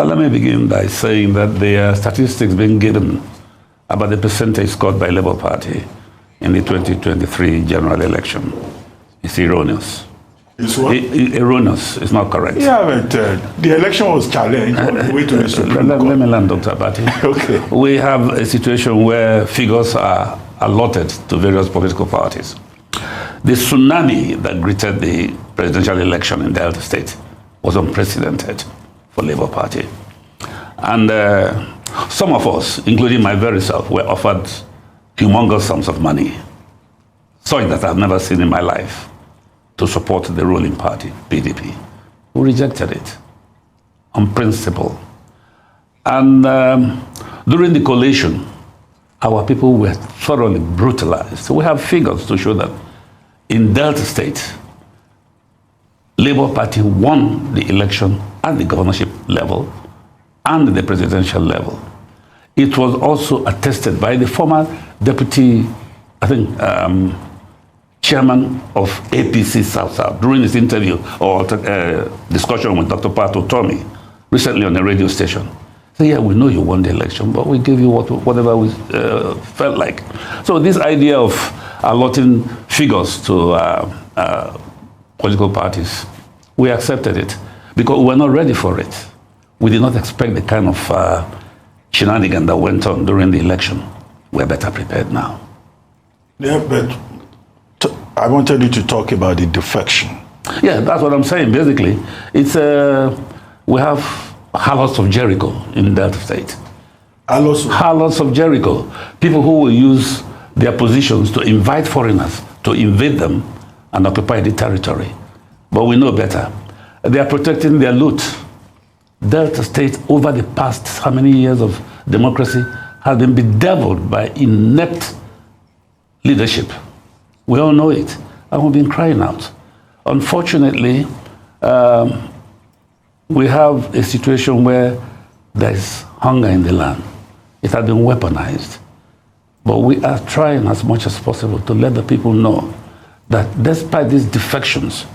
Let me begin by saying that the statistics being given about the percentage scored by Labour Party in the 2023 general election is erroneous. It's what? Erroneous. It's not correct. Yeah, but the election was challenged all the way to the Supreme Court. Let me land, Dr. Abati. Okay. We have a situation where figures are allotted to various political parties. The tsunami that greeted the presidential election in Delta State was unprecedented for Labour Party. And some of us, including my very self, were offered humongous sums of money, such that I've never seen in my life, to support the ruling party, PDP. We rejected it on principle. And during the collation, our people were thoroughly brutalized. We have figures to show that in Delta State, Labour Party won the election at the governorship level and the presidential level. It was also attested by the former deputy, I think, chairman of APC South during his interview or discussion with Dr. Pato Tommy recently on a radio station. So yeah, we know you won the election, but we give you whatever we felt like. So this idea of allotting figures to political parties, we accepted it because we were not ready for it. We did not expect the kind of shenanigan that went on during the election. We're better prepared now. Yeah, but I wanted you to talk about the defection. Yeah, that's what I'm saying. Basically, it's we have harlots of Jericho in Delta State. Harlots of Jericho. People who will use their positions to invite foreigners to invade them and occupy the territory. But we know better. They are protecting their loot. Delta State, over the past how many years of democracy, has been bedeviled by inept leadership. We all know it, and we've been crying out. Unfortunately, we have a situation where there's hunger in the land. It has been weaponized. But we are trying as much as possible to let the people know that despite these defections,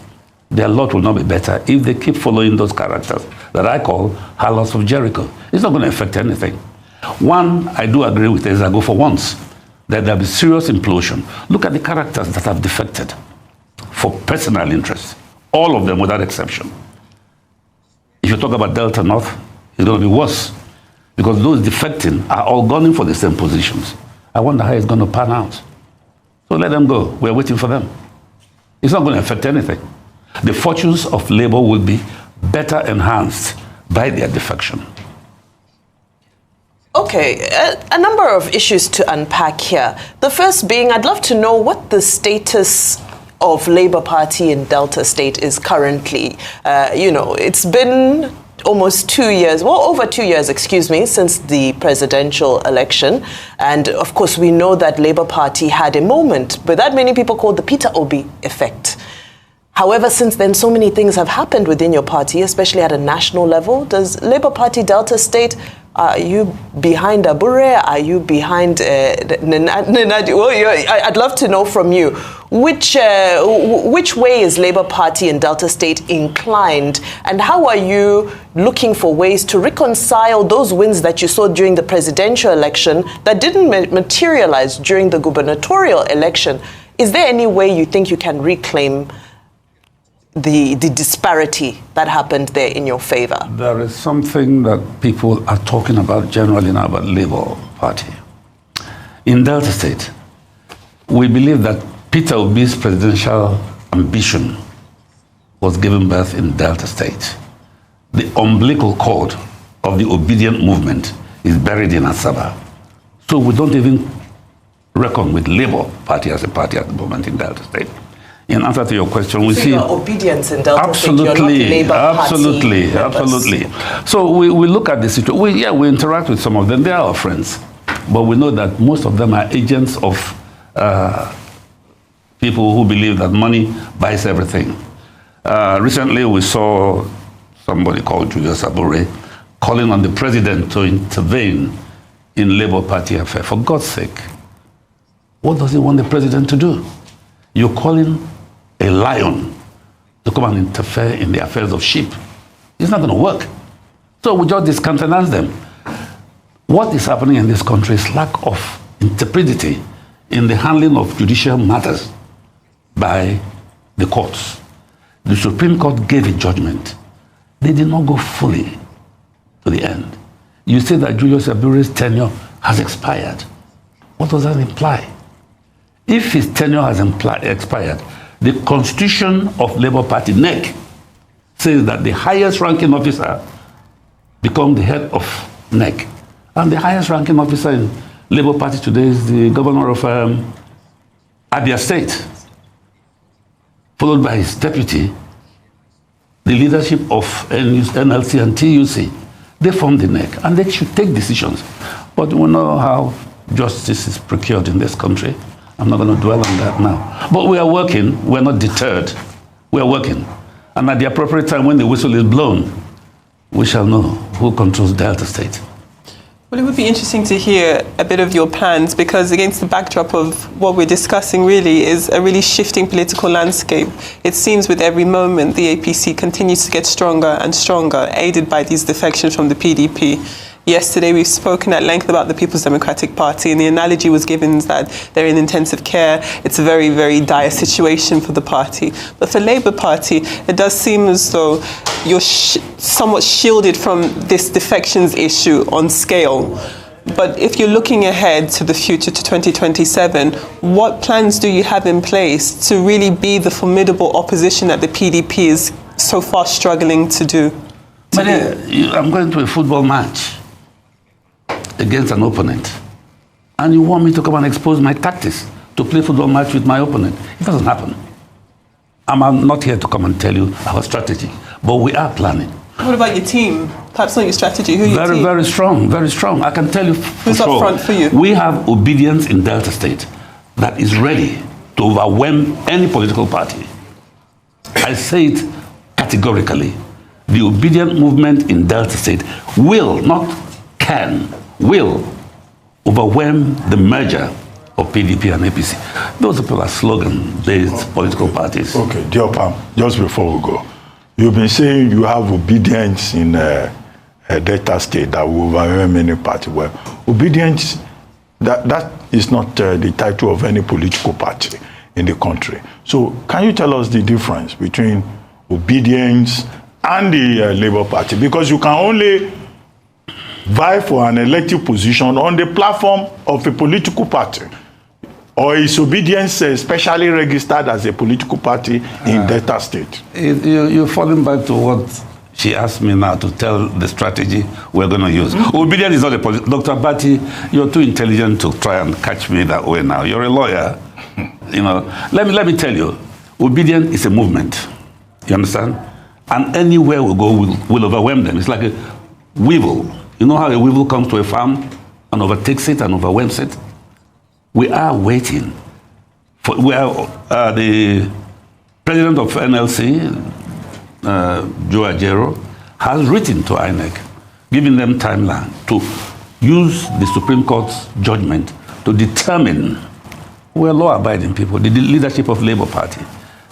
their lot will not be better if they keep following those characters that I call harlots of Jericho. It's not going to affect anything. One, I do agree with Ezago for once, that there'll be serious implosion. Look at the characters that have defected for personal interest. All of them without exception. If you talk about Delta North, it's going to be worse because those defecting are all gunning for the same positions. I wonder how it's going to pan out. So let them go. We're waiting for them. It's not going to affect anything. The fortunes of Labour will be better enhanced by their defection. Okay, a number of issues to unpack here. The first being, I'd love to know what the status of Labour Party in Delta State is currently. It's been almost 2 years, well, over 2 years, excuse me, since the presidential election. And of course, we know that Labour Party had a moment, but that many people call the Peter Obi effect. However, since then, so many things have happened within your party, especially at a national level. Does Labour Party Delta State, are you behind Abure? Are you behind nnamdi? I'd love to know from you, which way is Labour Party in Delta State inclined? And how are you looking for ways to reconcile those wins that you saw during the presidential election that didn't materialize during the gubernatorial election? Is there any way you think you can reclaim the disparity that happened there in your favor? There is something that people are talking about generally now about Labour Party. In Delta State, we believe that Peter Obi's presidential ambition was given birth in Delta State. The umbilical cord of the obedient movement is buried in Asaba. So we don't even reckon with Labour Party as a party at the moment in Delta State. In answer to your question, we see obedience in Delta absolutely, State. You're not Labour absolutely, Party absolutely. So we look at the situation. We interact with some of them. They are our friends, but we know that most of them are agents of people who believe that money buys everything. Recently, we saw somebody called Julius Abure calling on the president to intervene in Labour Party affair. For God's sake, what does he want the president to do? You're calling a lion to come and interfere in the affairs of sheep. It's not going to work. So we just discountenance them. What is happening in this country is lack of intrepidity in the handling of judicial matters by the courts. The Supreme Court gave a judgment. They did not go fully to the end. You say that Julius Abure's tenure has expired. What does that imply? If his tenure has expired, the Constitution of Labour Party, NEC, says that the highest ranking officer becomes the head of NEC. And the highest ranking officer in Labour Party today is the governor of Abia State, followed by his deputy, the leadership of NLC and TUC. They form the NEC, and they should take decisions. But we know how justice is procured in this country. I'm not going to dwell on that now. But we are working. We're not deterred. We are working. And at the appropriate time, when the whistle is blown, we shall know who controls Delta State. Well, it would be interesting to hear a bit of your plans, because against the backdrop of what we're discussing really is a really shifting political landscape. It seems with every moment the APC continues to get stronger and stronger, aided by these defections from the PDP. Yesterday we've spoken at length about the People's Democratic Party, and the analogy was given that they're in intensive care. It's a very, very dire situation for the party. But for Labour Party, it does seem as though you're somewhat shielded from this defections issue on scale. But if you're looking ahead to the future, to 2027, what plans do you have in place to really be the formidable opposition that the PDP is so far struggling to do? But I'm going to a football match against an opponent, and you want me to come and expose my tactics to play football match with my opponent. It doesn't happen. I'm not here to come and tell you our strategy, but we are planning. What about your team? Perhaps not your strategy. Who are your team? Very strong, very strong. I can tell you for Who's sure. up front for you? We have obedience in Delta State that is ready to overwhelm any political party. I say it categorically. The obedient movement in Delta State will, not can, will overwhelm the merger of PDP and APC. Those people are slogan-based political parties. Okay, dear Pam, just before we go, you've been saying you have obedience in Delta State that will overwhelm any party. Well, obedience, that is not the title of any political party in the country. So can you tell us the difference between obedience and the Labour Party? Because you can only vie for an elective position on the platform of a political party. Or is obedience specially registered as a political party in Delta State? You're falling back to what she asked me now to tell the strategy we're going to use. Obedience is not a political. Dr. Abati, you're too intelligent to try and catch me that way now. You're a lawyer. You know, let me tell you, obedience is a movement. You understand? And anywhere we go, we'll overwhelm them. It's like a weevil. You know how a weevil comes to a farm and overtakes it and overwhelms it? We are waiting for the president of NLC, Joe Ajero, has written to INEC, giving them timeline to use the Supreme Court's judgment to determine, we're law-abiding people, the leadership of Labour Party.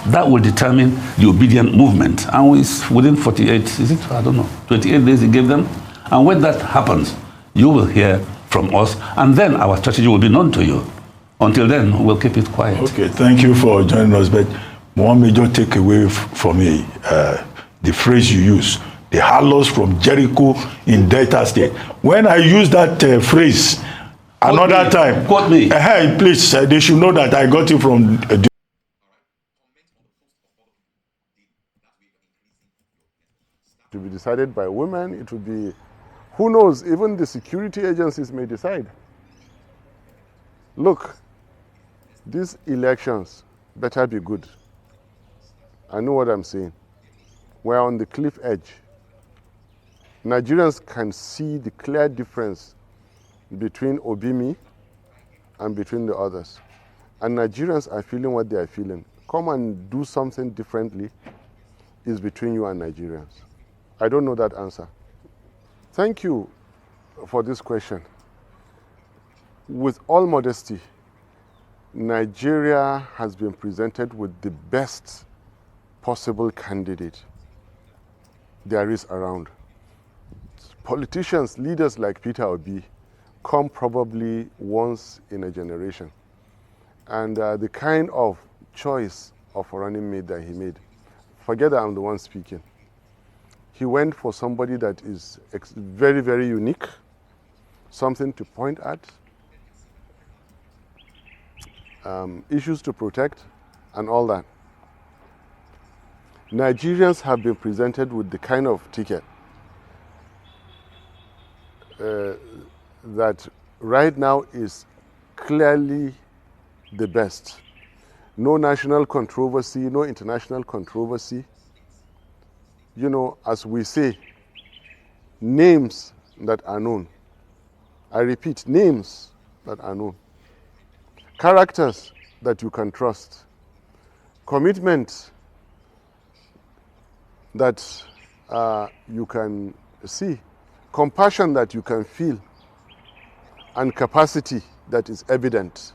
That will determine the obedient movement. And within 48, is it? I don't know, 28 days he gave them. And when that happens, you will hear from us, and then our strategy will be known to you. Until then, we'll keep it quiet. Okay, thank you for joining us. But one major takeaway for me, the phrase you use, the harlots from Jericho in Delta State. When I use that phrase another time, quote me. Please, they should know that I got it from. To be decided by women, it would be, who knows, even the security agencies may decide. Look, these elections better be good. I know what I'm saying. We're on the cliff edge. Nigerians can see the clear difference between Obimi and between the others. And Nigerians are feeling what they are feeling. Come and do something differently is between you and Nigerians. I don't know that answer. Thank you for this question. With all modesty, Nigeria has been presented with the best possible candidate there is around. Politicians, leaders like Peter Obi, come probably once in a generation. And the kind of choice of a running mate that he made, forget that I'm the one speaking. He went for somebody that is very, very unique, something to point at, issues to protect, and all that. Nigerians have been presented with the kind of ticket that right now is clearly the best. No national controversy, no international controversy. You know, as we say, names that are known. I repeat, names that are known. Characters that you can trust. Commitment that you can see. Compassion that you can feel. And capacity that is evident.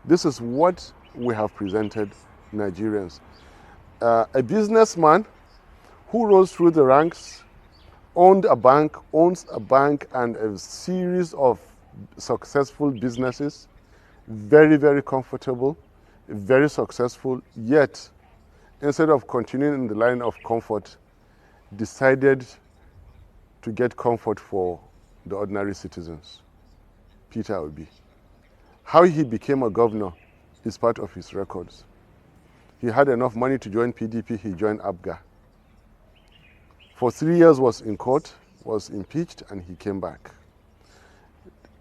This is what we have presented Nigerians. A businessman who rose through the ranks, owns a bank, and a series of successful businesses, very, very comfortable, very successful, yet instead of continuing in the line of comfort, decided to get comfort for the ordinary citizens. Peter Obi. How he became a governor is part of his records. He had enough money to join PDP, he joined ABGA. For 3 years was in court, was impeached, and he came back.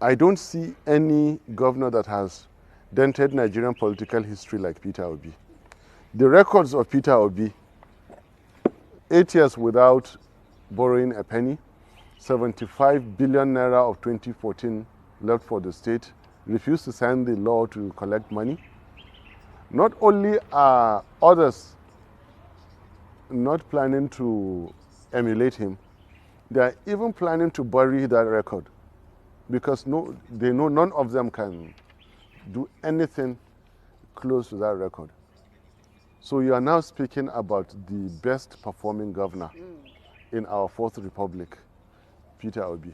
I don't see any governor that has dented Nigerian political history like Peter Obi. The records of Peter Obi, 8 years without borrowing a penny, 75 billion naira of 2014 left for the state, refused to sign the law to collect money. Not only are others not planning to emulate him, they are even planning to bury that record because they know none of them can do anything close to that record. So you are now speaking about the best performing governor in our Fourth Republic, Peter Obi.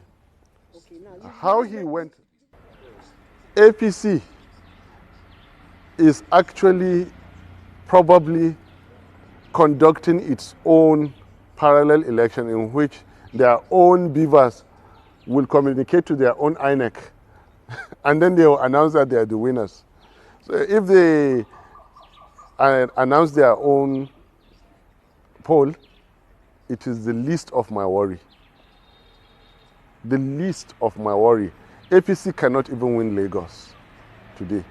Okay, how he went, APC is actually probably conducting its own parallel election in which their own beavers will communicate to their own INEC and then they will announce that they are the winners. So if they announce their own poll, it is the least of my worry. The least of my worry. APC cannot even win Lagos today.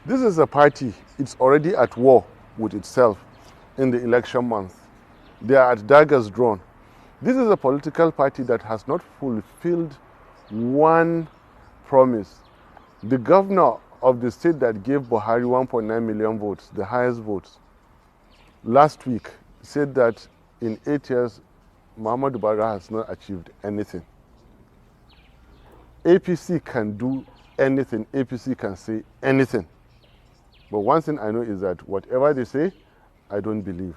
This is a party, it's already at war with itself in the election month. They are at daggers drawn. This is a political party that has not fulfilled one promise. The governor of the state that gave Buhari 1.9 million votes, the highest votes, last week said that in 8 years, Muhammadu Buhari has not achieved anything. APC can do anything, APC can say anything. But one thing I know is that whatever they say, I don't believe.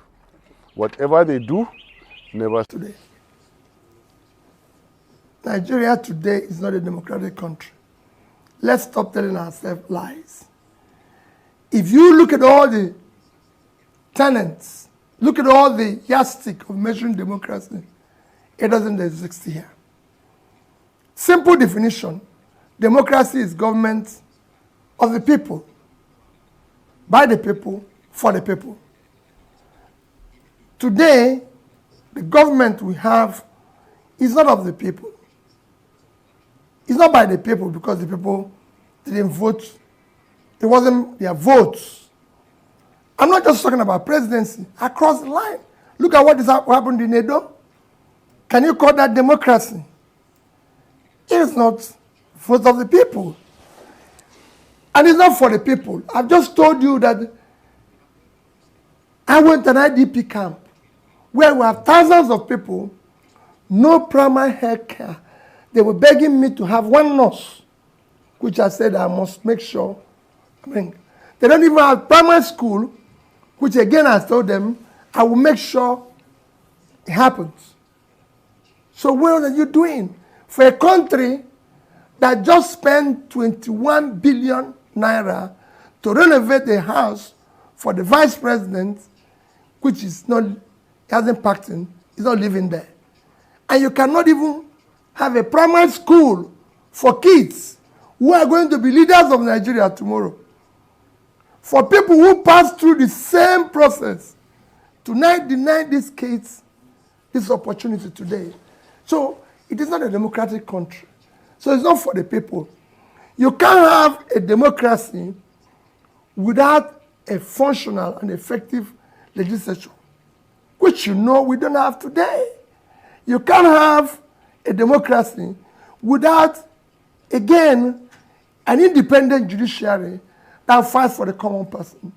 Whatever they do, never. Today. Nigeria today is not a democratic country. Let's stop telling ourselves lies. If you look at all the tenets, look at all the yardstick of measuring democracy, it doesn't exist here. Simple definition, democracy is government of the people, by the people, for the people. Today, the government we have is not of the people. It's not by the people because the people didn't vote. It wasn't their votes. I'm not just talking about presidency. Across the line. Look at what happened in Edo. Can you call that democracy? It is not vote of the people. And it's not for the people. I've just told you that I went to an IDP camp where we have thousands of people, no primary health care. They were begging me to have one nurse, which I said I must make sure. They don't even have primary school, which again I told them I will make sure it happens. So what are you doing? For a country that just spent 21 billion naira to renovate a house for the vice president, which is not, hasn't packed in, is not living there. And you cannot even have a primary school for kids who are going to be leaders of Nigeria tomorrow. For people who pass through the same process, tonight deny these kids this opportunity today. So it is not a democratic country. So it's not for the people. You can't have a democracy without a functional and effective legislature, which you know we don't have today. You can't have a democracy without, again, an independent judiciary that fights for the common person.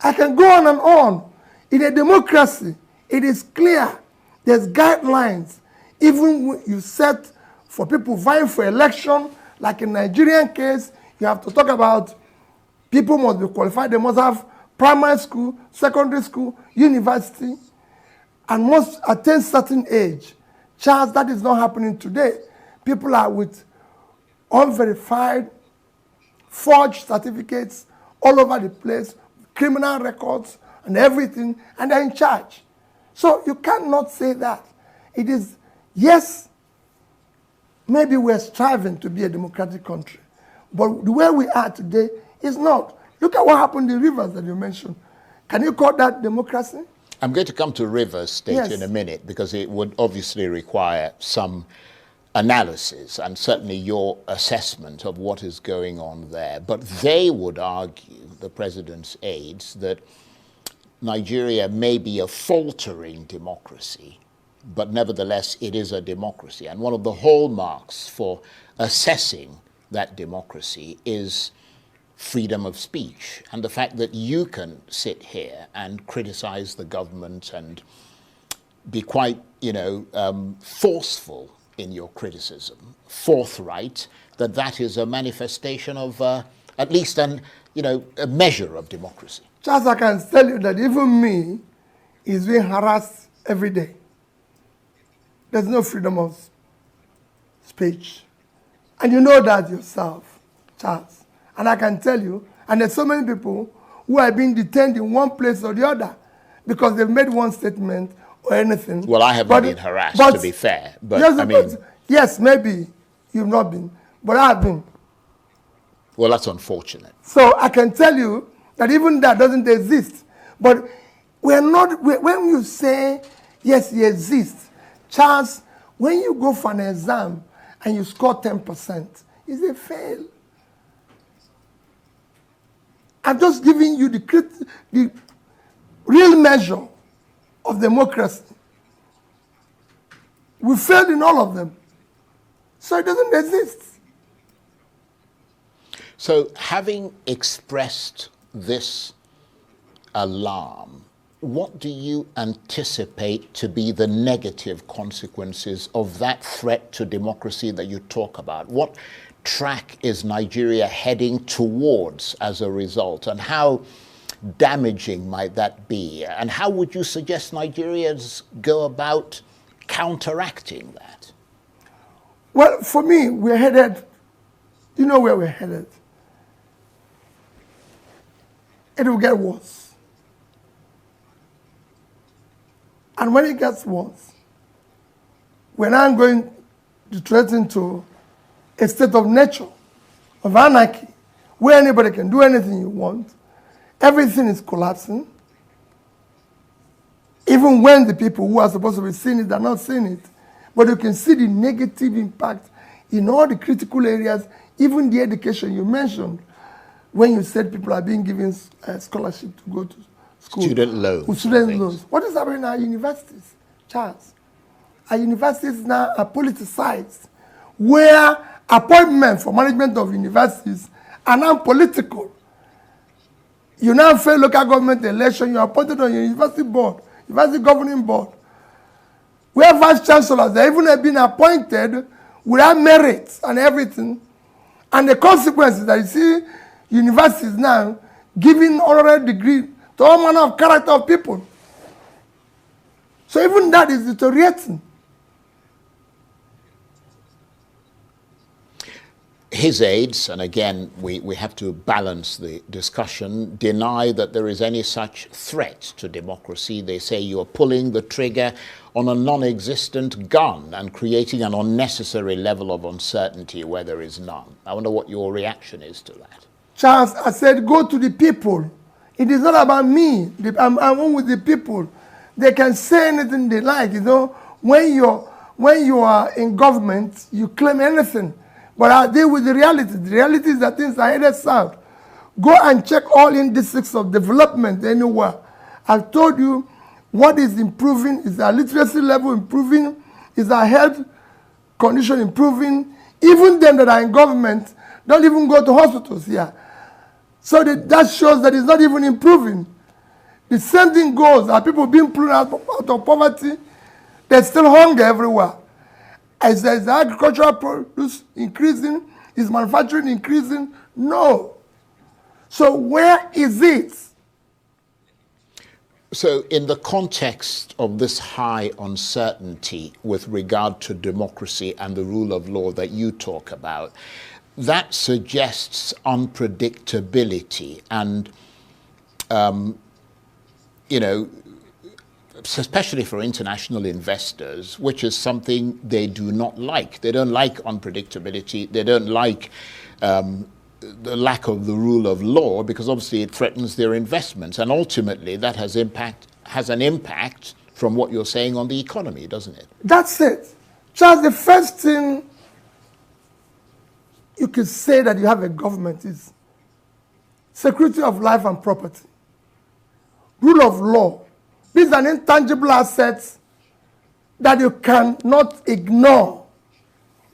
I can go on and on. In a democracy, it is clear. There's guidelines. Even when you set for people vying for election, like in Nigerian case, you have to talk about people must be qualified. They must have primary school, secondary school, university, and must attain certain age. Charles, that is not happening today. People are with unverified, forged certificates all over the place, criminal records and everything, and they're in charge. So you cannot say that. It is, yes, maybe we're striving to be a democratic country, but the way we are today is not. Look at what happened in Rivers that you mentioned. Can you call that democracy? I'm going to come to Rivers State Yes. in a minute, because it would obviously require some analysis and certainly your assessment of what is going on there. But they would argue, the president's aides, that Nigeria may be a faltering democracy, but nevertheless it is a democracy. And one of the hallmarks for assessing that democracy is freedom of speech, and the fact that you can sit here and criticize the government and be quite, forceful in your criticism, forthright, that is a manifestation of at least a measure of democracy. Charles, I can tell you that even me is being harassed every day. There's no freedom of speech. And you know that yourself, Charles. And I can tell you, and there's so many people who are being detained in one place or the other because they've made one statement or anything. Well, I haven't been harassed, to be fair. But yes, yes, maybe you've not been, but I have been. Well, that's unfortunate. So I can tell you that even that doesn't exist. But we're not, when you say, yes, he exists, Charles, when you go for an exam and you score 10%, it's a fail. I'm just giving you the real measure of democracy. We failed in all of them. So it doesn't exist. So having expressed this alarm, what do you anticipate to be the negative consequences of that threat to democracy that you talk about? What track is Nigeria heading towards as a result, and how damaging might that be? And how would you suggest Nigerians go about counteracting that? Well, for me, we're headed, you know where we're headed. It will get worse. And when it gets worse, we're now going to threaten to a state of nature, of anarchy, where anybody can do anything you want. Everything is collapsing. Even when the people who are supposed to be seeing it are not seeing it. But you can see the negative impact in all the critical areas, even the education you mentioned, when you said people are being given scholarship to go to school. Student loans. Student loans. What is happening in our universities, Charles? Our universities now are politicized, where appointments for management of universities are now political. You now fail local government election, you're appointed on your university board, university governing board, where vice chancellors, they even have been appointed without merit and everything. And the consequences that you see universities now giving honorary degree to all manner of character of people. So even that is deteriorating. his aides, and again, we have to balance the discussion, deny that there is any such threat to democracy. They say you're pulling the trigger on a non-existent gun and creating an unnecessary level of uncertainty where there is none. I wonder what your reaction is to that. Charles, I said, go to the people. It is not about me. I'm one with the people. They can say anything they like. You know, when you are in government, you claim anything. But I deal with the reality. The reality is that things are headed south. Go and check all indices of development anywhere. I've told you what is improving. Is our literacy level improving? Is our health condition improving? Even them that are in government don't even go to hospitals here. So that shows that it's not even improving. The same thing goes. Are people being pulled out of poverty? There's still hunger everywhere. Is the agricultural produce increasing? Is manufacturing increasing? No. So where is it? So in the context of this high uncertainty with regard to democracy and the rule of law that you talk about, that suggests unpredictability and, you know, especially for international investors, which is something they do not like. They don't like unpredictability. They don't like the lack of the rule of law, because obviously it threatens their investments. And ultimately that has an impact from what you're saying on the economy, doesn't it? That's it. Charles, the first thing you can say that you have a government is security of life and property, rule of law. This is an intangible asset that you cannot ignore.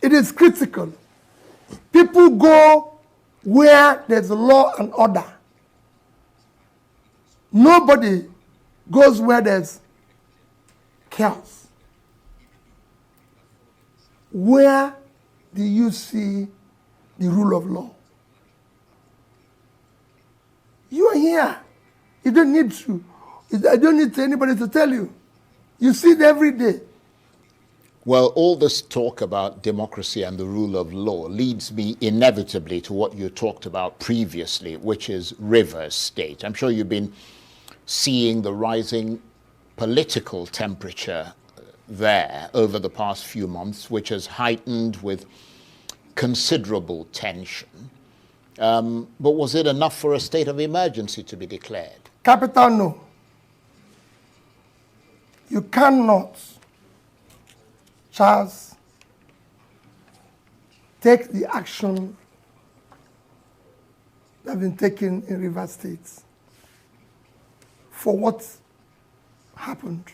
It is critical. People go where there's law and order. Nobody goes where there's chaos. Where do you see the rule of law? You are here. You don't need to. I don't need anybody to tell you. You see it every day. Well, all this talk about democracy and the rule of law leads me inevitably to what you talked about previously, which is Rivers State. I'm sure you've been seeing the rising political temperature there over the past few months, which has heightened with considerable tension. But was it enough for a state of emergency to be declared? Capital no. You cannot, Charles, take the action that have been taken in Rivers State for what happened.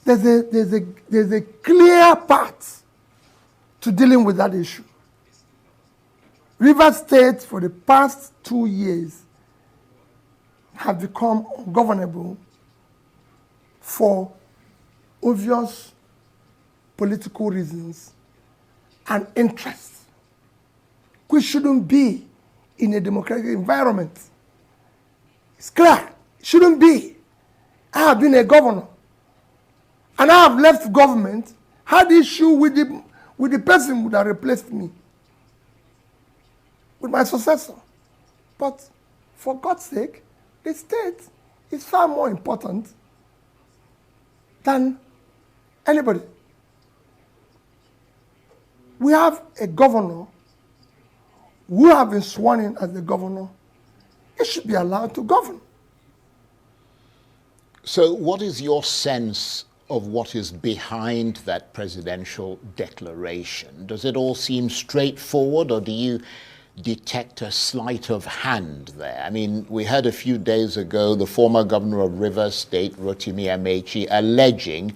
There's a clear path to dealing with that issue. Rivers State, for the past 2 years, have become ungovernable for obvious political reasons and interests, which shouldn't be in a democratic environment. It's clear. It shouldn't be. I have been a governor, and I have left government, had issue with the person that replaced me, with my successor. But for God's sake, the state is far more important than anybody. We have a governor who have been sworn in as the governor. He should be allowed to govern. So what is your sense of what is behind that presidential declaration? Does it all seem straightforward, or do you detect a sleight of hand there? I mean, we heard a few days ago the former governor of Rivers State, Rotimi Amechi, alleging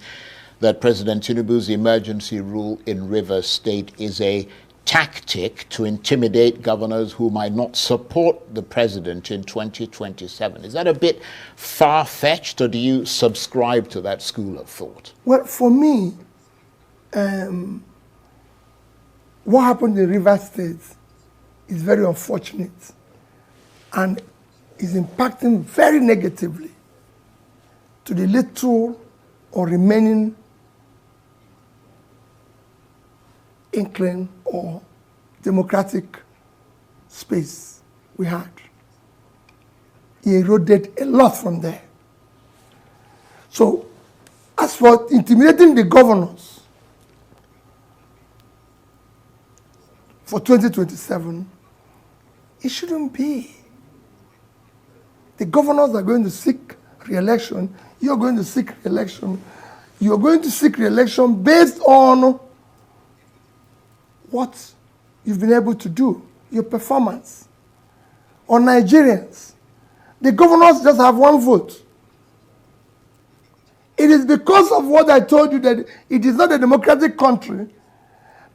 that President Tinubu's emergency rule in Rivers State is a tactic to intimidate governors who might not support the president in 2027. Is that a bit far-fetched, or do you subscribe to that school of thought? Well, for me, what happened in Rivers State is very unfortunate and is impacting very negatively to the little or remaining inkling or democratic space we had. He eroded a lot from there. So, as for intimidating the governors for 2027, it shouldn't be. The governors are going to seek re-election. You're going to seek re-election. You're going to seek re-election based on what you've been able to do, your performance. On Nigerians, the governors just have one vote. It is because of what I told you that it is not a democratic country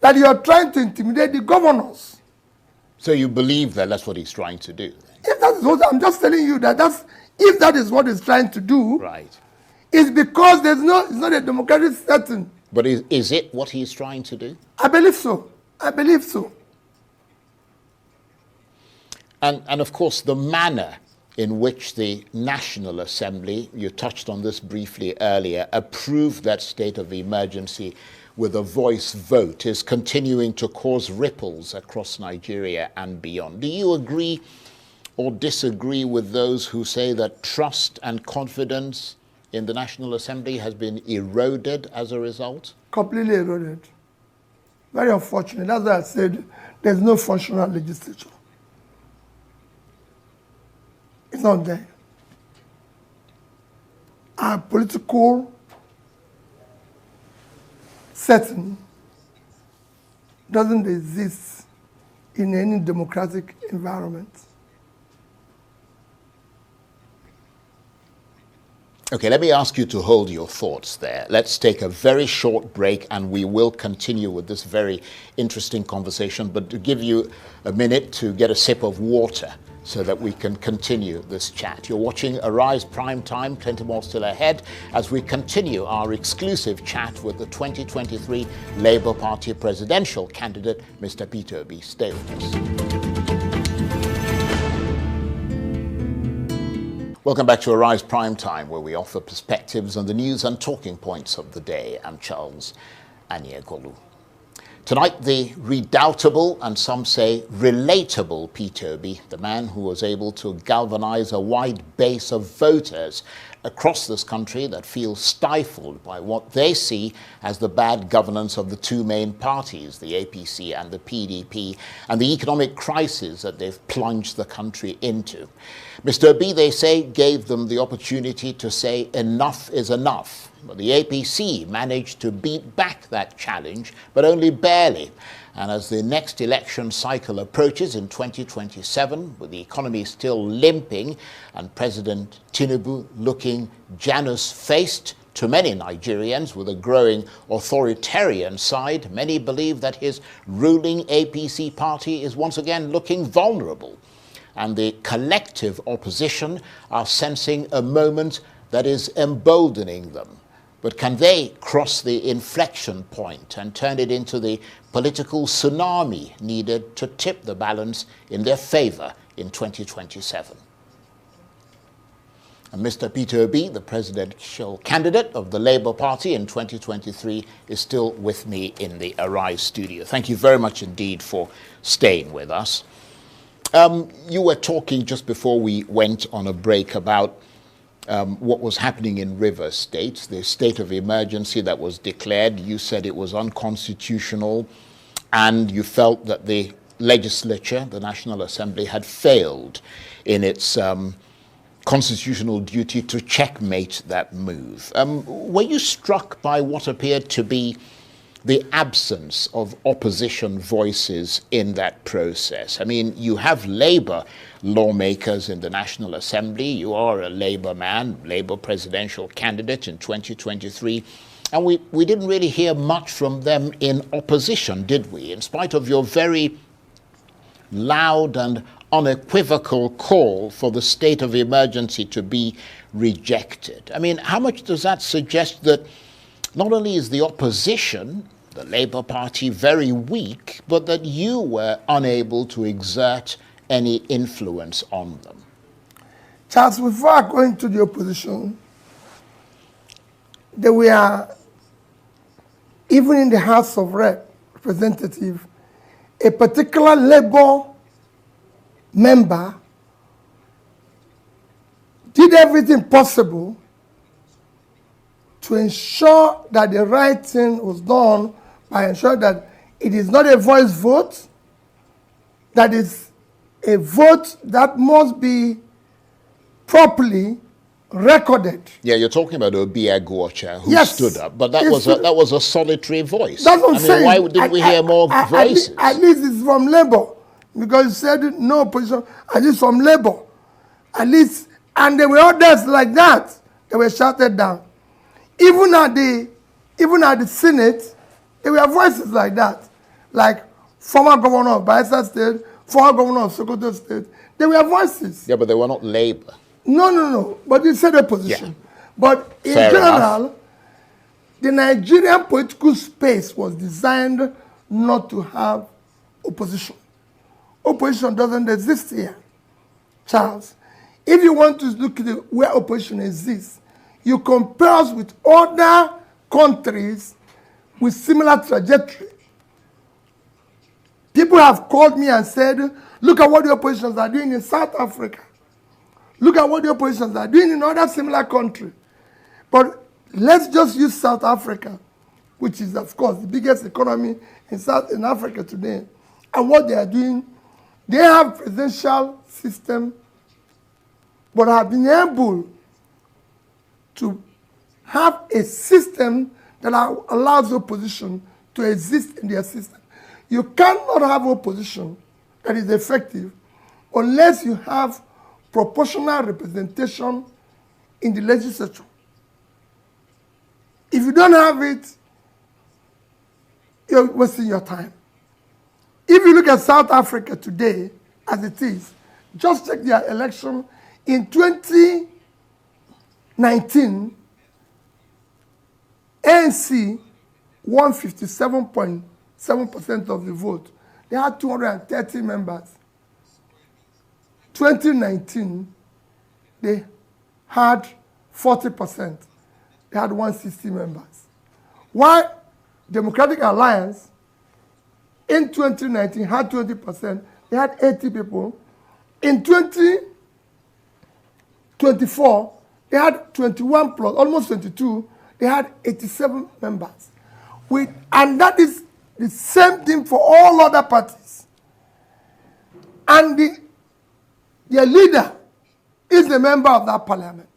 that you are trying to intimidate the governors. So you believe that that's what he's trying to do? If that is what I'm just telling you, if that is what he's trying to do, right, it's because it's not a democratic setting. But is it what he's trying to do? I believe so. I believe so. And of course, the manner in which the National Assembly, you touched on this briefly earlier, approved that state of emergency with a voice vote is continuing to cause ripples across Nigeria and beyond. Do you agree or disagree with those who say that trust and confidence in the National Assembly has been eroded as a result? Completely eroded. Very unfortunate. That's why I said there's no functional legislature. It's not there. Our political setting doesn't exist in any democratic environment. Okay, let me ask you to hold your thoughts there. Let's take a very short break and we will continue with this very interesting conversation, but to give you a minute to get a sip of water so that we can continue this chat. You're watching Arise Prime Time, plenty more still ahead as we continue our exclusive chat with the 2023 Labour Party presidential candidate, Mr. Peter Obi. Stay with us. Welcome back to Arise Prime Time, where we offer perspectives on the news and talking points of the day. I'm Charles Anyegolu. Tonight, the redoubtable and some say relatable Peter Obi, the man who was able to galvanize a wide base of voters across this country that feel stifled by what they see as the bad governance of the two main parties, the APC and the PDP, and the economic crisis that they've plunged the country into. Mr. Obi, they say, gave them the opportunity to say enough is enough. But the APC managed to beat back that challenge, but only barely. And as the next election cycle approaches in 2027, with the economy still limping and President Tinubu looking Janus-faced to many Nigerians with a growing authoritarian side, many believe that his ruling APC party is once again looking vulnerable. And the collective opposition are sensing a moment that is emboldening them. But can they cross the inflection point and turn it into the political tsunami needed to tip the balance in their favor in 2027? And Mr. Peter Obi, the presidential candidate of the Labour Party in 2023, is still with me in the Arise studio. Thank you very much indeed for staying with us. You were talking just before we went on a break about what was happening in Rivers State, the state of emergency that was declared. You said it was unconstitutional, and you felt that the legislature, the National Assembly, had failed in its constitutional duty to checkmate that move. Were you struck by what appeared to be the absence of opposition voices in that process? I mean, you have Labour lawmakers in the National Assembly. You are a Labour man, Labour presidential candidate in 2023. And we didn't really hear much from them in opposition, did we? In spite of your very loud and unequivocal call for the state of emergency to be rejected. I mean, how much does that suggest that not only is the opposition, the Labour Party, very weak, but that you were unable to exert any influence on them? Charles, before I go into the opposition, there were, even in the House of Representatives, a particular Labour member did everything possible to ensure that the right thing was done by ensuring that it is not a voice vote, that is a vote that must be properly recorded. Yeah, you're talking about Obi Agwocha, who Yes, stood up, but that he was stood- that was a solitary voice. That's what I'm saying. Why didn't we hear more voices? At least it's from Labour, because you said no opposition. At least from Labour, at least, and there were others like that. They were shouted down. Even at the Senate, there were voices like that, like former governor of Bayelsa State, former governor of Sokoto State. There were voices. Yeah, but they were not Labour. No. But you said opposition. Yeah. But in Fair general, enough. the Nigerian political space was designed not to have opposition. Opposition doesn't exist here, Charles. If you want to look at where opposition exists, you compare us with other countries with similar trajectory. People have called me and said, look at what the oppositions are doing in South Africa. Look at what the oppositions are doing in other similar countries. But let's just use South Africa, which is, of course, the biggest economy in Africa today. And what they are doing, they have presidential system, but have been able to have a system that allows opposition to exist in their system. You cannot have opposition that is effective unless you have proportional representation in the legislature. If you don't have it, you're wasting your time. If you look at South Africa today, as it is, just check their election in 2019, ANC won 57.7% of the vote. They had 230 members. 2019, they had 40%. They had 160 members. While Democratic Alliance in 2019 had 20%, they had 80 people. In 2024, they had 21 plus, almost 22, they had 87 members. And that is the same thing for all other parties. And their leader is a member of that parliament.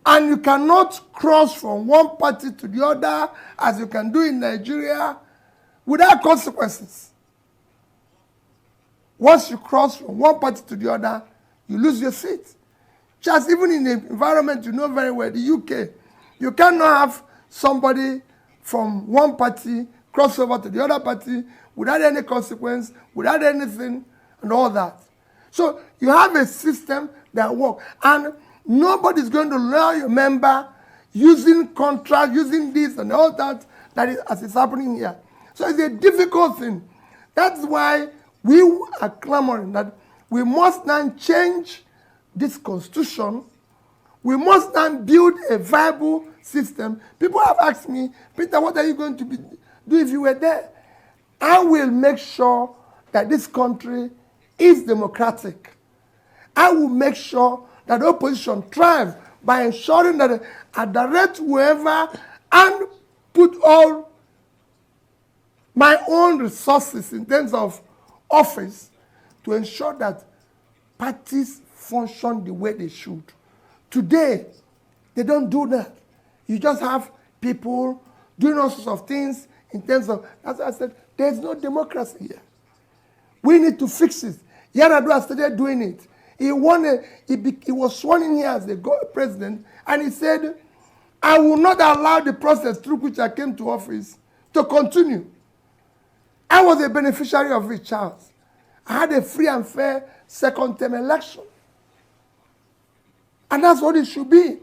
And you cannot cross from one party to the other, as you can do in Nigeria, without consequences. Once you cross from one party to the other, you lose your seat. Just even in the environment you know very well, the UK, you cannot have somebody from one party cross over to the other party without any consequence, without anything, and all that. So you have a system that works. And nobody's going to allow your member using contract, using this and all that, as is happening here. So it's a difficult thing. That's why we are clamoring that we must now change this constitution. We must now build a viable system. People have asked me, Peter, what are you going to do if you were there? I will make sure that this country is democratic. I will make sure that the opposition thrives by ensuring that I direct whoever and put all my own resources in terms of office to ensure that parties function the way they should. Today, they don't do that. You just have people doing all sorts of things in terms of, as I said, there's no democracy here. We need to fix it. Yar'Adua started doing it. He was sworn in here as the president, and he said, I will not allow the process through which I came to office to continue. I was a beneficiary of it, Charles. I had a free and fair second-term election. And that's what it should be.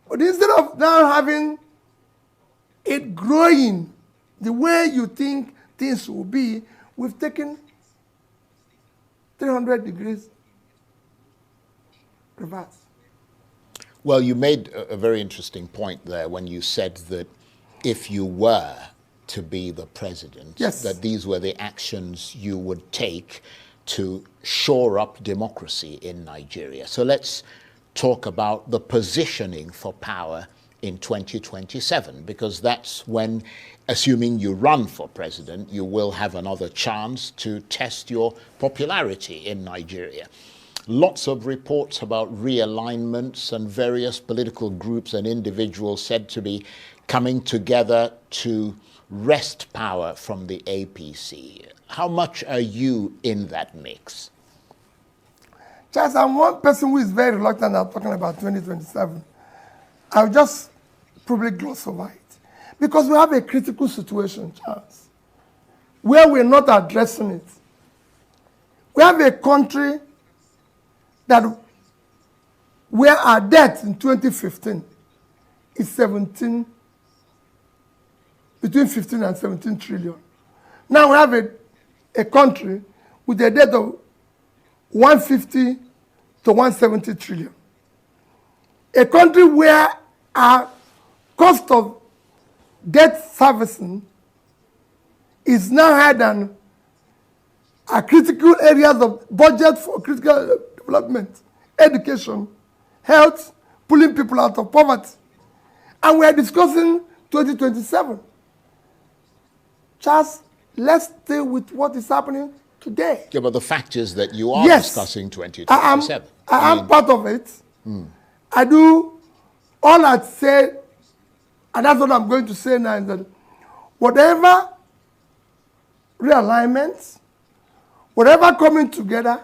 But instead of now having it growing the way you think things will be, we've taken 300 degrees reverse. Well, you made a very interesting point there when you said that if you were to be the president, Yes. that these were the actions you would take to shore up democracy in Nigeria. So let's talk about the positioning for power in 2027, because that's when, assuming you run for president, you will have another chance to test your popularity in Nigeria. Lots of reports about realignments and various political groups and individuals said to be coming together to wrest power from the APC. How much are you in that mix? Charles, I'm one person who is very reluctant at talking about 2027. I'll just probably gloss over it. Because we have a critical situation, Charles, where we're not addressing it. We have a country that where our debt in 2015 is between 15 and 17 trillion. Now we have a country with a debt of 150 to 170 trillion. A country where our cost of debt servicing is now higher than our critical areas of budget for critical development, education, health, pulling people out of poverty. And we are discussing 2027. Charles, let's stay with what is happening today. Yeah, but the fact is that you are Yes. discussing 2027. I am part of it. I do all I'd say, and that's what I'm going to say now, is that whatever realignments, whatever coming together,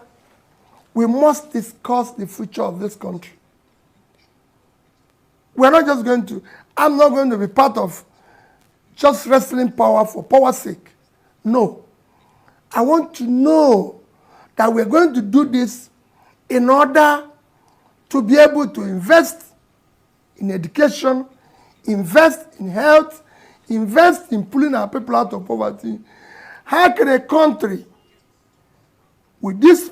we must discuss the future of this country. We're not just going to, I'm not going to be part of just wrestling power for power's sake. No. I want to know that we're going to do this in order to be able to invest in education, invest in health, invest in pulling our people out of poverty. How can a country with this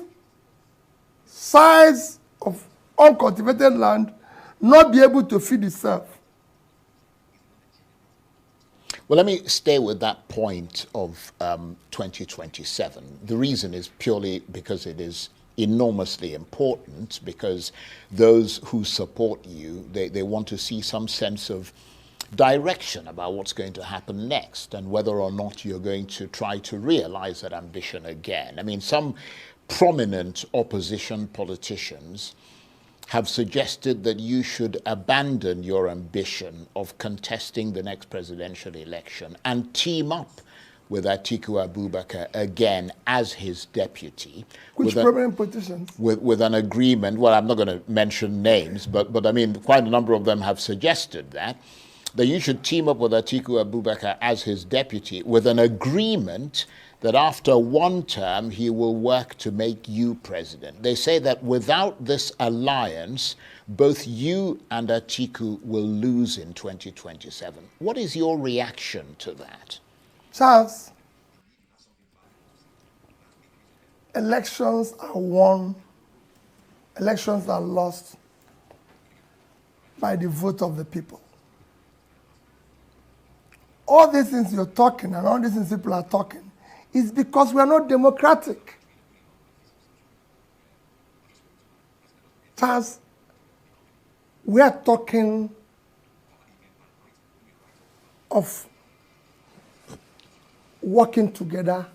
size of uncultivated land not be able to feed itself? Well, let me stay with that point of 2027. The reason is purely because it is enormously important, because those who support you, they want to see some sense of direction about what's going to happen next and whether or not you're going to try to realize that ambition again. I mean, some prominent opposition politicians have suggested that you should abandon your ambition of contesting the next presidential election and team up with Atiku Abubakar again as his deputy. Which prominent politicians? With an agreement, well, I'm not going to mention names, but I mean, quite a number of them have suggested that you should team up with Atiku Abubakar as his deputy with an agreement that after one term he will work to make you president. They say that without this alliance, both you and Atiku will lose in 2027. What is your reaction to that? Charles, elections are won, elections are lost by the vote of the people. All these things you're talking and all these things people are talking is because we are not democratic. Charles, we are talking of working together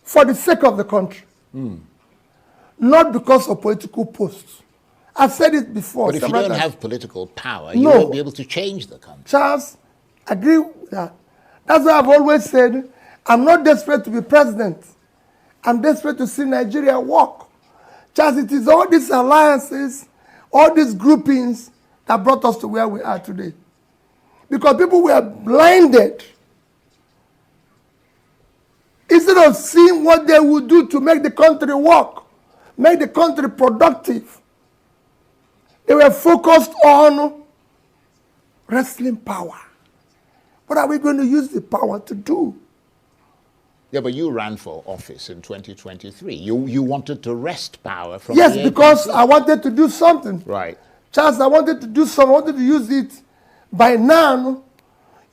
for the sake of the country, not because of political posts. I've said it before. But if you don't have political power, you No. won't be able to change the country. Charles, agree with that. That's why I've always said, I'm not desperate to be president. I'm desperate to see Nigeria work. Charles, it is all these alliances, all these groupings that brought us to where we are today. Because people were blinded. Instead of seeing what they would do to make the country work, make the country productive, they were focused on wrestling power. What are we going to use the power to do? Yeah, but you ran for office in 2023. You wanted to wrest power from Yes, the because APC. I wanted to do something. Right. Charles, I wanted to do something. I wanted to use it. By now,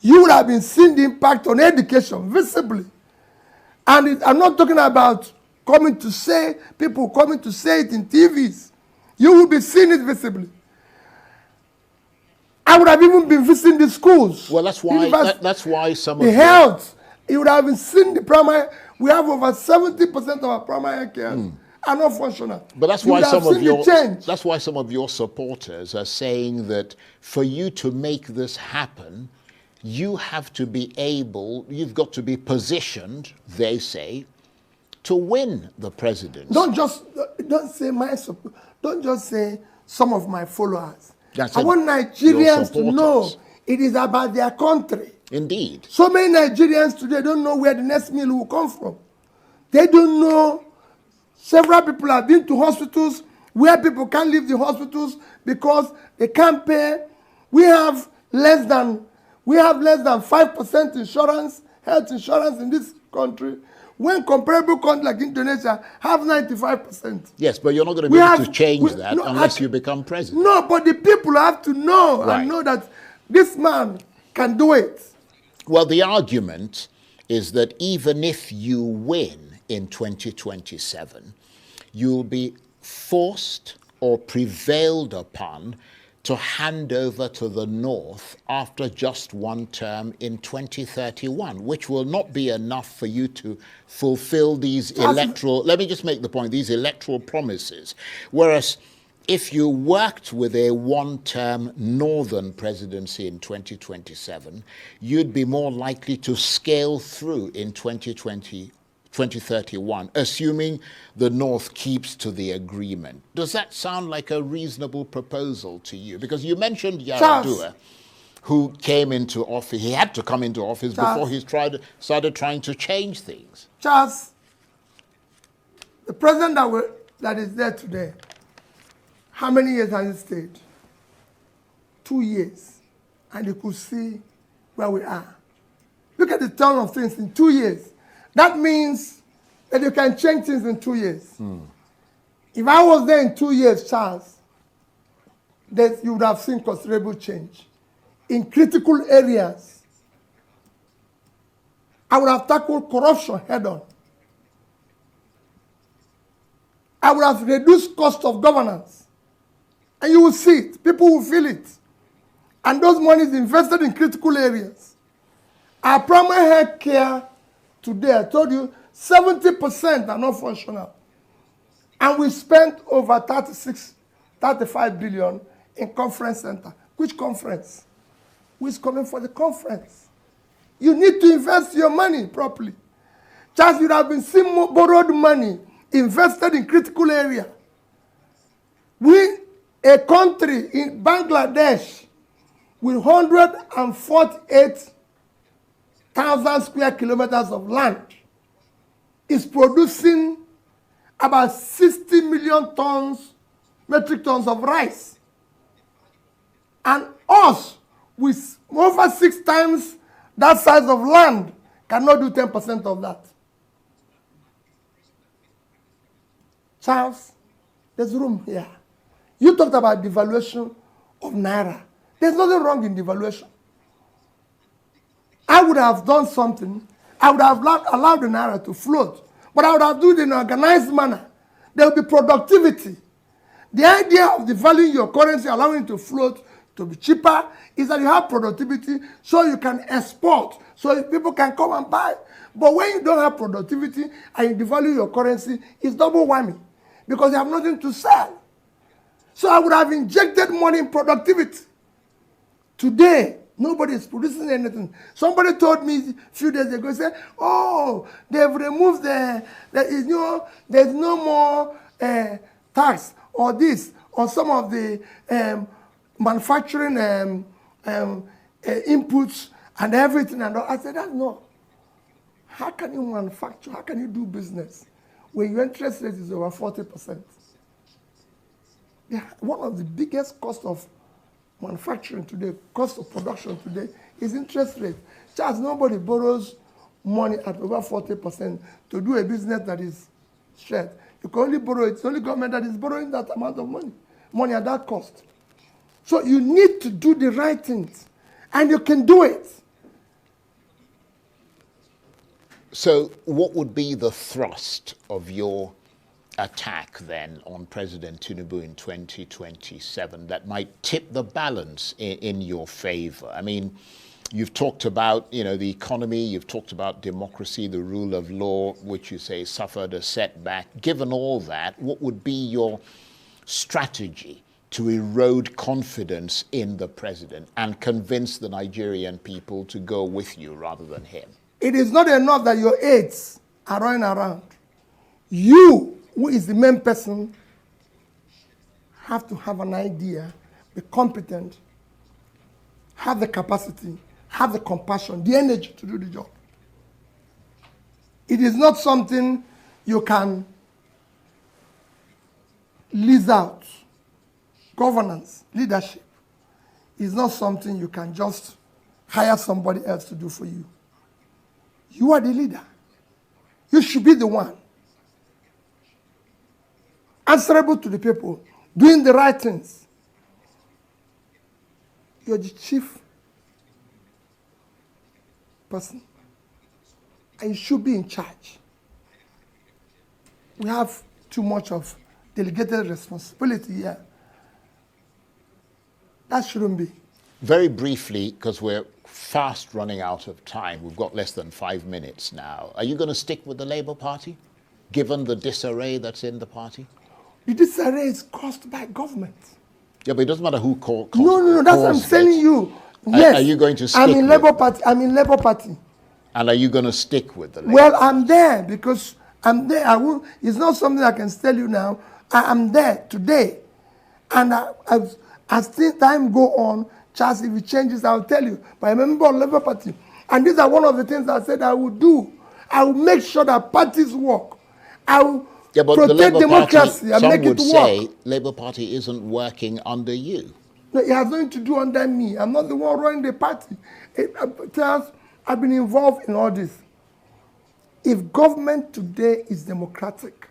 you would have been seeing the impact on education visibly. And I'm not talking about people coming to say it in TVs. You will be seeing it visibly. I would have even been visiting the schools. Well, that's why some of the health. You would have been seeing the primary. We have over 70% of our primary care are not functional. But that's why some of your supporters are saying that for you to make this happen, you have to be able, you've got to be positioned, they say, to win the presidency. Don't just say some of my followers. I want Nigerians to know it is about their country. Indeed. So many Nigerians today don't know where the next meal will come from. They don't know. Several people have been to hospitals where people can't leave the hospitals because they can't pay. We have less than 5% insurance, health insurance in this country, when comparable countries like Indonesia have 95%. Yes, but you're not going to be able to change that unless you become president. No, but the people have to know and know that this man can do it. Well, the argument is that even if you win in 2027, you'll be forced or prevailed upon to hand over to the North after just one term in 2031, which will not be enough for you to fulfill these let me just make the point, these electoral promises. Whereas if you worked with a one-term Northern presidency in 2027, you'd be more likely to scale through in 2031, assuming the North keeps to the agreement. Does that sound like a reasonable proposal to you? Because you mentioned Yar'Adua, who came into office. He had to come into office before he started trying to change things. Charles, the president that is there today, how many years has he stayed? 2 years. And you could see where we are. Look at the turn of things in 2 years. That means that you can change things in 2 years. If I was there in 2 years, Charles, that you would have seen considerable change. In critical areas, I would have tackled corruption head on. I would have reduced cost of governance. And you will see it. People will feel it. And those monies invested in critical areas. Our primary health care today, I told you, 70% are not functional. And we spent over 35 billion in conference center. Which conference? Who is coming for the conference? You need to invest your money properly. Just you have been seeing borrowed money invested in critical area. A country in Bangladesh with 148,000 square kilometers of land is producing about 60 million metric tons of rice. And us, with over 6 times that size of land, cannot do 10% of that. Charles, there's room here. You talked about devaluation of Naira. There's nothing wrong in devaluation. I would have done something. I would have allowed the Naira to float. But I would have done it in an organized manner. There will be productivity. The idea of devaluing your currency, allowing it to float, to be cheaper, is that you have productivity so you can export, so people can come and buy. But when you don't have productivity and you devalue your currency, it's double whammy because you have nothing to sell. So I would have injected money in productivity. Today, nobody is producing anything. Somebody told me a few days ago, said, oh, they've removed there's no more tax or this on some of the manufacturing inputs and everything. And all. I said, that's no. How can you manufacture? How can you do business when your interest rate is over 40%? Yeah, one of the biggest costs of manufacturing today, cost of production today, is interest rate. Charles, nobody borrows money at over 40% to do a business that is straight. You can only borrow it. It's only government that is borrowing that amount of money at that cost. So you need to do the right things. And you can do it. So what would be the thrust of your attack then on President Tinubu in 2027 that might tip the balance in your favor? I mean, you've talked about, the economy, you've talked about democracy, the rule of law, which you say suffered a setback. Given all that, what would be your strategy to erode confidence in the president and convince the Nigerian people to go with you rather than him? It is not enough that your aides are running around. You, who is the main person, have to have an idea, be competent, have the capacity, have the compassion, the energy to do the job. It is not something you can lease out. Governance, leadership, is not something you can just hire somebody else to do for you. You are the leader. You should be the one answerable to the people, doing the right things. You're the chief person, and you should be in charge. We have too much of delegated responsibility here. That shouldn't be. Very briefly, because we're fast running out of time, we've got less than 5 minutes now. Are you going to stick with the Labour Party, given the disarray that's in the party? The disarray is caused by government. Yeah, but it doesn't matter who caused No, that's what I'm telling you. Yes. Are you going to stick I'm in with Labour Party. I'm in Labour Party. And are you going to stick with the Labour Well, I'm there because I'm there. It's not something I can tell you now. I'm there today. And as time go on, Charles, if it changes, I'll tell you. But I'm a member of the Labour Party. And these are one of the things I said I will do. I will make sure that parties work. I will protect democracy and make it work. Some would say Labour Party isn't working under you. No, it has nothing to do under me. I'm not the one running the party. Charles, I've been involved in all this. If government today is democratic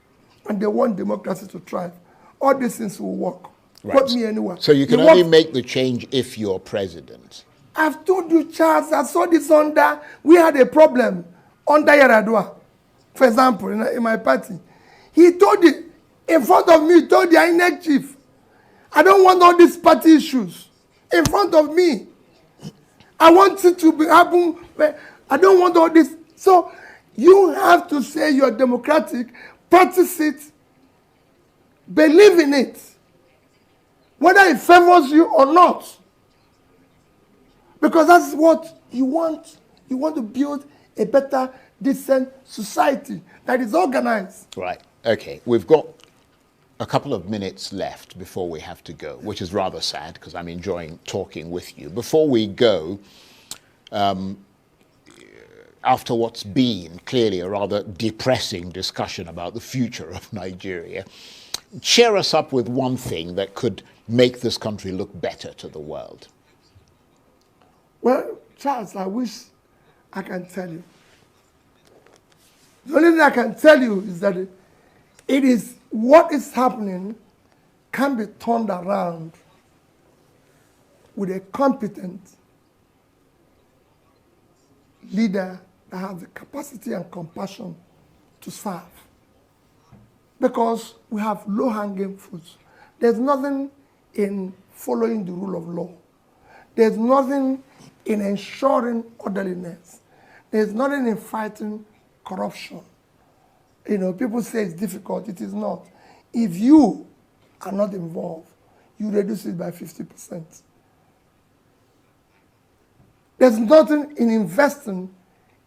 and they want democracy to thrive, all these things will work. Right. Put me anywhere. So you can only make the change if you're president. I've told you, Charles, I saw this we had a problem under Yaradua, for example, in my party. He told it in front of me, he told the INEC chief, I don't want all these party issues in front of me. I want it to happen. I don't want all this. So you have to say you're democratic, practice it, believe in it, whether it favors you or not. Because that's what you want. You want to build a better, decent society that is organized. Right. Okay. We've got a couple of minutes left before we have to go, which is rather sad because I'm enjoying talking with you. Before we go, after what's been clearly a rather depressing discussion about the future of Nigeria, cheer us up with one thing that could make this country look better to the world. Well, Charles, I wish I can tell you. The only thing I can tell you is that it is what is happening can be turned around with a competent leader that has the capacity and compassion to serve. Because we have low-hanging fruits. There's nothing in following the rule of law. There's nothing in ensuring orderliness. There's nothing in fighting corruption. People say it's difficult. It is not. If you are not involved, you reduce it by 50%. There's nothing in investing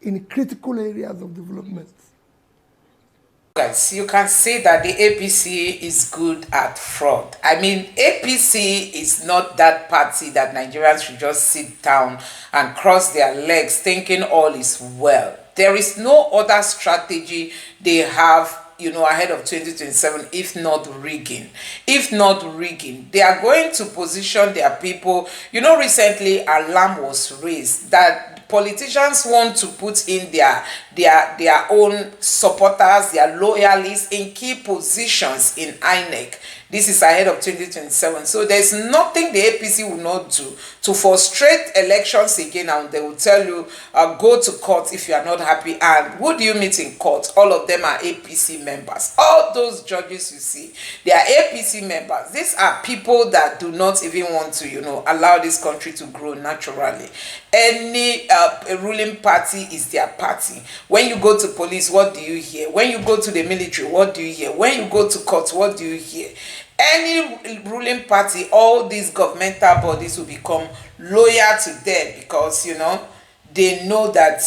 in critical areas of development. Guys, you can say that the APC is good at fraud. I mean, APC is not that party that Nigerians should just sit down and cross their legs thinking all is well. There is no other strategy they have, ahead of 2027, if not rigging. If not rigging, they are going to position their people. Recently alarm was raised that politicians want to put in their own supporters, their loyalists in key positions in INEC. This is ahead of 2027. So there's nothing the APC will not do to frustrate elections again, and they will tell you, go to court if you are not happy. And who do you meet in court? All of them are APC members. All those judges you see, they are APC members. These are people that do not even want to, allow this country to grow naturally. Any ruling party is their party. When you go to police, what do you hear? When you go to the military, what do you hear? When you go to court, what do you hear? Any ruling party, all these governmental bodies will become loyal to them because, they know that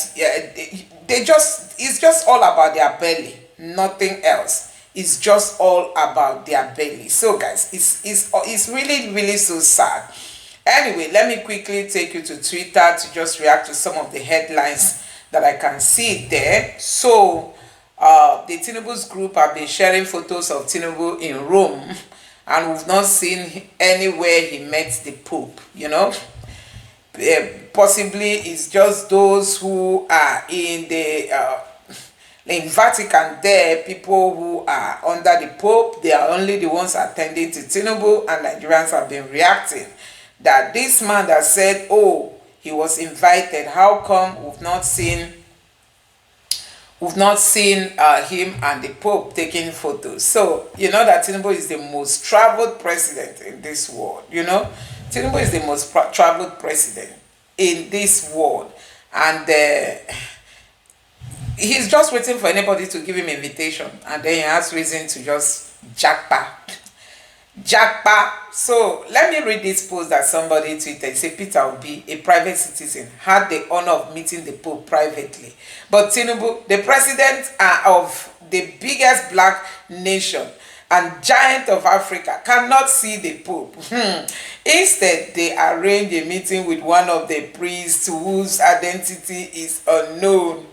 it's just all about their belly, nothing else. It's just all about their belly. So guys, it's really, really so sad. Anyway, let me quickly take you to Twitter to just react to some of the headlines that I can see there. So, the Tinubu's group have been sharing photos of Tinubu in Rome, and we've not seen anywhere he met the Pope, Possibly it's just those who are in Vatican there, people who are under the Pope. They are only the ones attending to Tinubu, and Nigerians have been reacting that this man that said, oh, he was invited, how come we've not seen him and the Pope taking photos? So you know that Tinubu is the most traveled president in this world. Tinubu is the most traveled president in this world, and he's just waiting for anybody to give him invitation, and then he has reason to just jackpot. So let me read this post that somebody tweeted. It said, Peter Obi, a private citizen, had the honor of meeting the Pope privately, but Tinubu, the president of the biggest black nation and giant of Africa, cannot see the Pope. Instead, they arranged a meeting with one of the priests whose identity is unknown.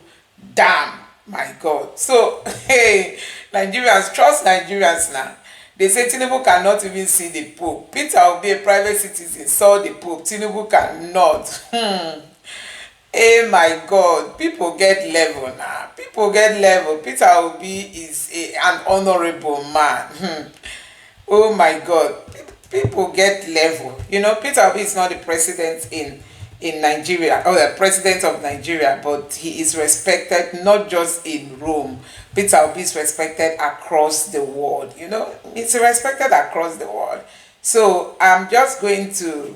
Damn, my God. So, hey, Nigerians, trust Nigerians now. They say Tinubu cannot even see the Pope. Peter Obi, a private citizen, saw the Pope. Tinubu cannot. Hey, my God. People get level now. People get level. Peter Obi is an honorable man. Oh, my God. People get level. Peter Obi is not the president in Nigeria, or the president of Nigeria, but he is respected not just in Rome. Peter Obi is respected across the world. It's respected across the world. So I'm just going to,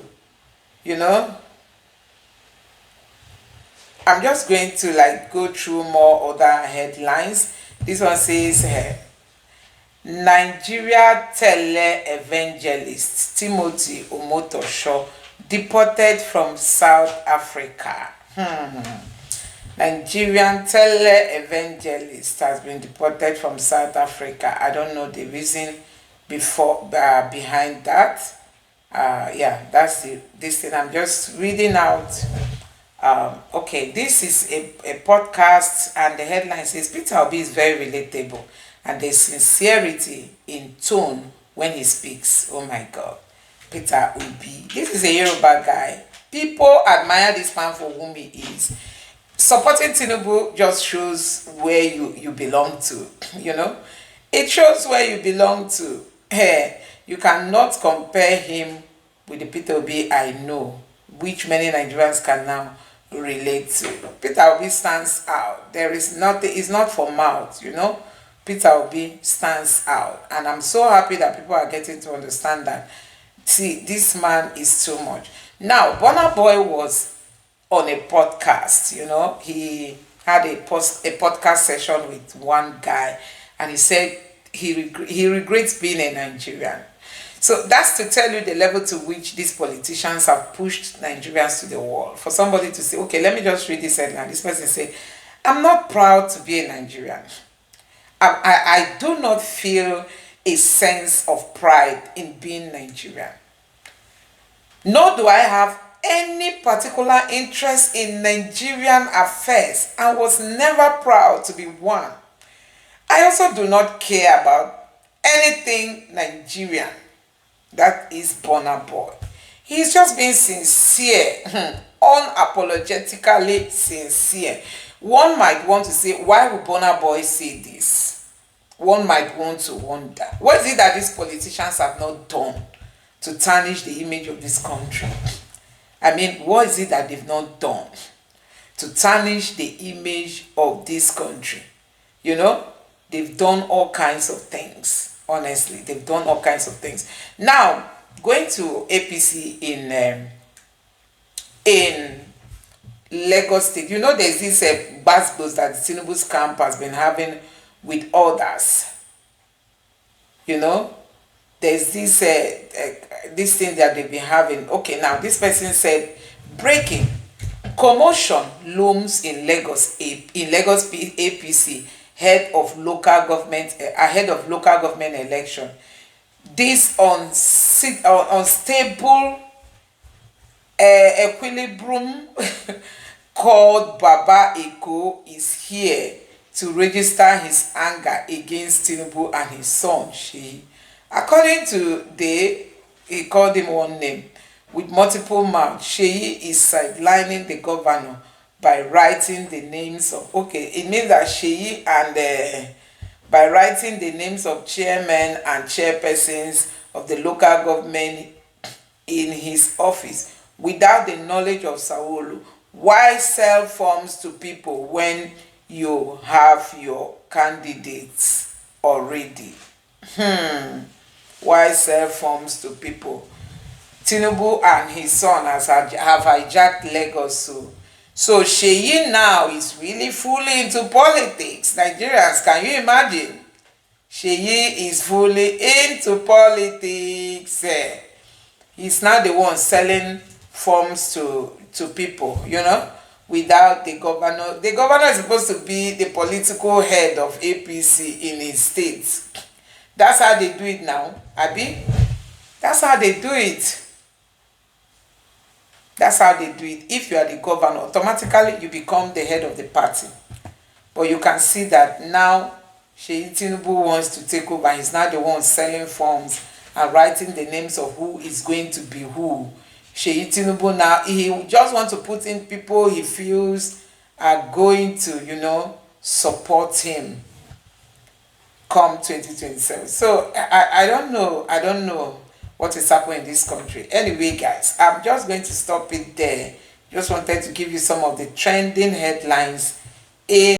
go through more other headlines. This one says, Nigeria tele-evangelist Timothy Omotosho deported from South Africa. Nigerian tele-evangelist has been deported from South Africa. I don't know the reason behind that. Yeah, that's this thing. I'm just reading out. Okay, this is a podcast, and the headline says Peter Obi is very relatable, and there's sincerity in tone when he speaks. Oh my God. Peter Obi. This is a Yoruba guy. People admire this man for whom he is. Supporting Tinubu just shows where you belong to, It shows where you belong to. You cannot compare him with the Peter Obi I know, which many Nigerians can now relate to. Peter Obi stands out. There is nothing, it's not for mouth, Peter Obi stands out. And I'm so happy that people are getting to understand that. See, this man is too much. Now, Burna Boy was on a podcast, he had a podcast session with one guy, and he said he regrets being a Nigerian. So that's to tell you the level to which these politicians have pushed Nigerians to the wall. For somebody to say, okay, let me just read this headline. This person said, I'm not proud to be a Nigerian. I do not feel a sense of pride in being Nigerian. Nor do I have any particular interest in Nigerian affairs and was never proud to be one. I also do not care about anything Nigerian. That is Burna Boy. He's just being sincere. unapologetically sincere. One might want to say, why would Burna Boy say this? One might want to wonder, what is it that these politicians have not done to tarnish the image of this country? I mean, what is it that they've not done to tarnish the image of this country? You know, they've done all kinds of things. Honestly, they've done all kinds of things. Now, going to APC in Lagos State, you know, there's this buzz that Tinubu's camp has been having with others. You know, there's this this thing that they've been having. Okay, now this person said, breaking commotion looms in Lagos APC ahead of local government election. This unstable equilibrium called Baba Eko is here to register his anger against Tinubu and his son Sheyi. According to he called him one name with multiple mouths. Sheyi is sidelining the governor by writing the names of, it means that Sheyi and by writing the names of chairmen and chairpersons of the local government in his office without the knowledge of Sanwo-Olu. Why sell forms to people when you have your candidates already? Why sell forms to people? Tinubu and his son have hijacked Lagos. So Sheyi now is really fully into politics. Nigerians, can you imagine? Sheyi is fully into politics. He's now the one selling forms to people, you know, without the governor. The governor is supposed to be the political head of APC in his state. That's how they do it now, Abi. That's how they do it. That's how they do it. If you are the governor, automatically you become the head of the party. But you can see that now Sheyi Tinubu wants to take over. He's now the one selling forms and writing the names of who is going to be who. Sheyi Tinubu now, he just wants to put in people he feels are going to, you know, support him come 2027. So I don't know what is happening in this country. Anyway, guys, I'm just going to stop it there. Just wanted to give you some of the trending headlines in